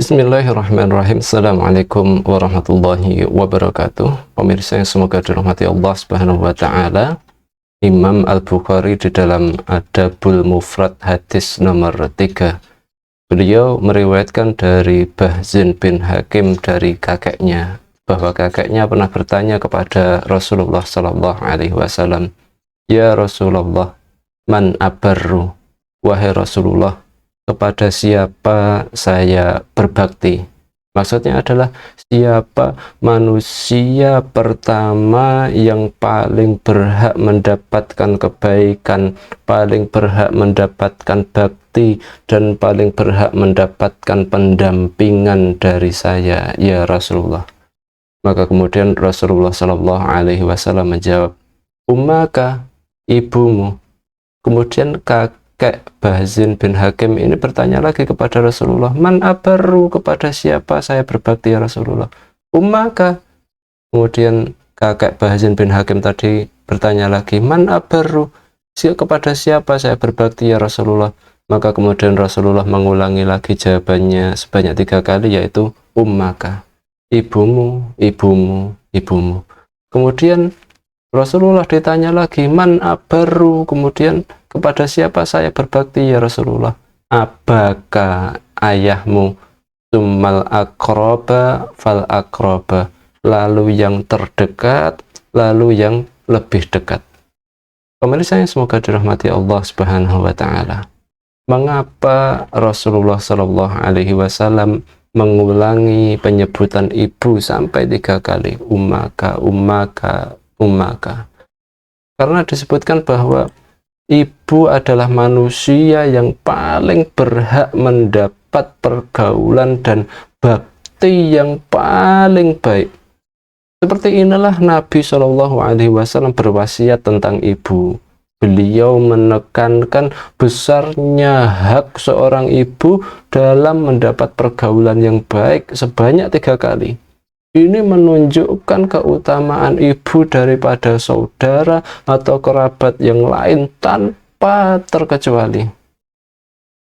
Bismillahirrahmanirrahim. Assalamualaikum warahmatullahi wabarakatuh. Pemirsa yang semoga dirahmati Allah Subhanahu wa taala. Imam Al-Bukhari di dalam Adabul Mufrad hadis nomor 3. Beliau meriwayatkan dari Bahzin bin Hakim dari kakeknya bahwa kakeknya pernah bertanya kepada Rasulullah sallallahu alaihi wasallam, "Ya Rasulullah, man abarru?" Wahai Rasulullah, kepada siapa saya berbakti? Maksudnya adalah siapa manusia pertama yang paling berhak mendapatkan kebaikan, paling berhak mendapatkan bakti, dan paling berhak mendapatkan pendampingan dari saya, ya Rasulullah. Maka kemudian Rasulullah Shallallahu Alaihi Wasallam menjawab, ummaka, ibumu. Kemudian kakek Bahzin bin Hakim ini bertanya lagi kepada Rasulullah, man abaru, kepada siapa saya berbakti ya Rasulullah? Ummaka. Kemudian kakek Bahzin bin Hakim tadi bertanya lagi, man abaru, kepada siapa saya berbakti ya Rasulullah? Maka kemudian Rasulullah mengulangi lagi jawabannya sebanyak 3 kali, yaitu ummaka, ibumu, ibumu, ibumu. Kemudian Rasulullah ditanya lagi, man abaru, kemudian kepada siapa saya berbakti ya Rasulullah? Abaka, ayahmu, summal akroba fal akroba, lalu yang terdekat, lalu yang lebih dekat. Pemirsa yang semoga dirahmati Allah Subhanahu wa taala. Mengapa Rasulullah Shallallahu alaihi wasallam mengulangi penyebutan ibu sampai 3 kali? Ummaka, ummaka, ummaka. Karena disebutkan bahwa ibu adalah manusia yang paling berhak mendapat pergaulan dan bakti yang paling baik. Seperti inilah Nabi Shallallahu Alaihi Wasallam berwasiat tentang ibu. Beliau menekankan besarnya hak seorang ibu dalam mendapat pergaulan yang baik sebanyak 3 kali. Ini menunjukkan keutamaan ibu daripada saudara atau kerabat yang lain tanpa terkecuali.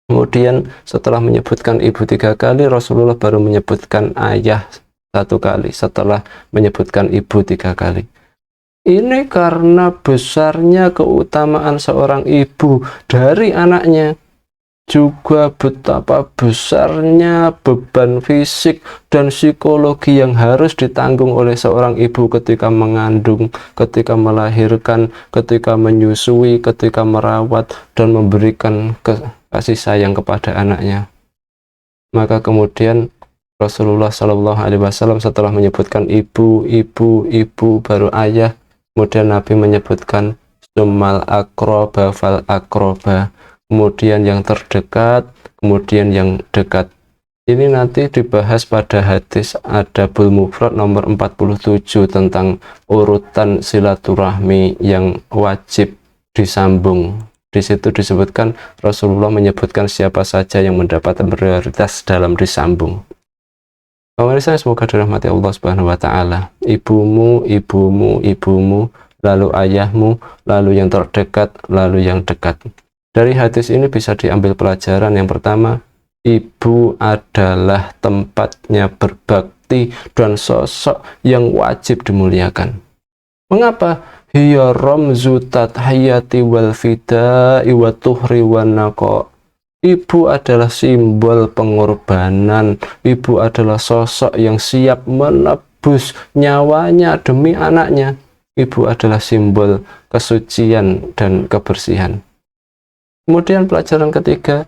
Kemudian setelah menyebutkan ibu 3 kali, Rasulullah baru menyebutkan ayah 1 kali setelah menyebutkan ibu 3 kali. Ini karena besarnya keutamaan seorang ibu dari anaknya, juga betapa besarnya beban fisik dan psikologi yang harus ditanggung oleh seorang ibu ketika mengandung, ketika melahirkan, ketika menyusui, ketika merawat dan memberikan kasih sayang kepada anaknya. Maka kemudian Rasulullah Shallallahu Alaihi Wasallam setelah menyebutkan ibu, ibu, ibu, baru ayah, kemudian Nabi menyebutkan summal akroba fal akroba, kemudian yang terdekat, kemudian yang dekat. Ini nanti dibahas pada hadis Adabul Mufrad nomor 47 tentang urutan silaturahmi yang wajib disambung. Di situ disebutkan Rasulullah menyebutkan siapa saja yang mendapat prioritas dalam disambung. Pemirsa semoga dirahmati Allah Subhanahu wa taala. Ibumu, ibumu, ibumu, lalu ayahmu, lalu yang terdekat, lalu yang dekat. Dari hadis ini bisa diambil pelajaran yang pertama, ibu adalah tempatnya berbakti dan sosok yang wajib dimuliakan. Mengapa? Hiya ramzu tathiyati wal fida'i wa tuhri wan naqa. Ibu adalah simbol pengorbanan, ibu adalah sosok yang siap menebus nyawanya demi anaknya. Ibu adalah simbol kesucian dan kebersihan. Kemudian pelajaran ketiga,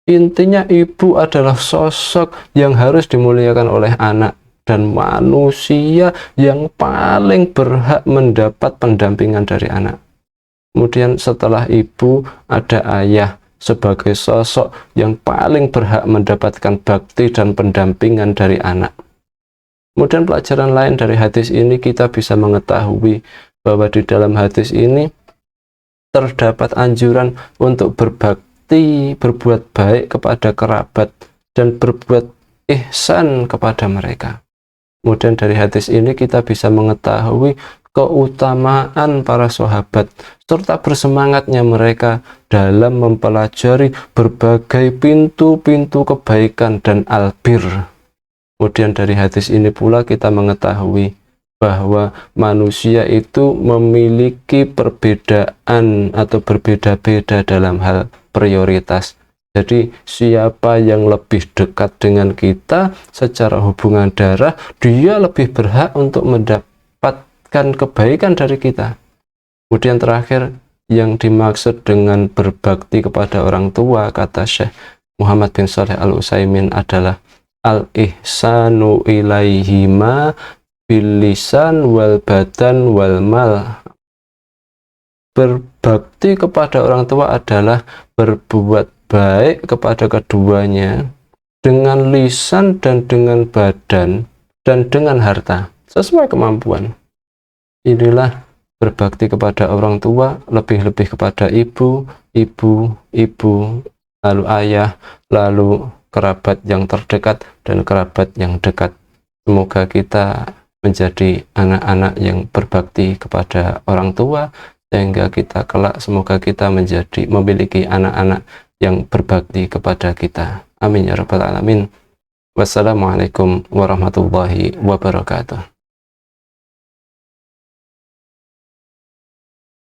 intinya ibu adalah sosok yang harus dimuliakan oleh anak dan manusia yang paling berhak mendapat pendampingan dari anak. Kemudian setelah ibu ada ayah sebagai sosok yang paling berhak mendapatkan bakti dan pendampingan dari anak. Kemudian pelajaran lain dari hadis ini, kita bisa mengetahui bahwa di dalam hadis ini terdapat anjuran untuk berbakti, berbuat baik kepada kerabat, dan berbuat ihsan kepada mereka. Kemudian dari hadis ini kita bisa mengetahui keutamaan para sahabat serta bersemangatnya mereka dalam mempelajari berbagai pintu-pintu kebaikan dan albir. Kemudian dari hadis ini pula kita mengetahui bahwa manusia itu memiliki perbedaan atau berbeda-beda dalam hal prioritas. Jadi siapa yang lebih dekat dengan kita secara hubungan darah, dia lebih berhak untuk mendapatkan kebaikan dari kita. Kemudian terakhir, yang dimaksud dengan berbakti kepada orang tua, kata Syekh Muhammad bin Shalih Al-Utsaimin adalah al-ihsanu ilaihima bil lisan wal badan wal mal. Berbakti kepada orang tua adalah berbuat baik kepada keduanya dengan lisan dan dengan badan dan dengan harta sesuai kemampuan. Inilah berbakti kepada orang tua, lebih-lebih kepada ibu, lalu ayah, lalu kerabat yang terdekat dan kerabat yang dekat. Semoga kita menjadi anak-anak yang berbakti kepada orang tua, sehingga kita kelak semoga kita memiliki anak-anak yang berbakti kepada kita. Amin ya rabbal alamin. Wassalamualaikum warahmatullahi wabarakatuh.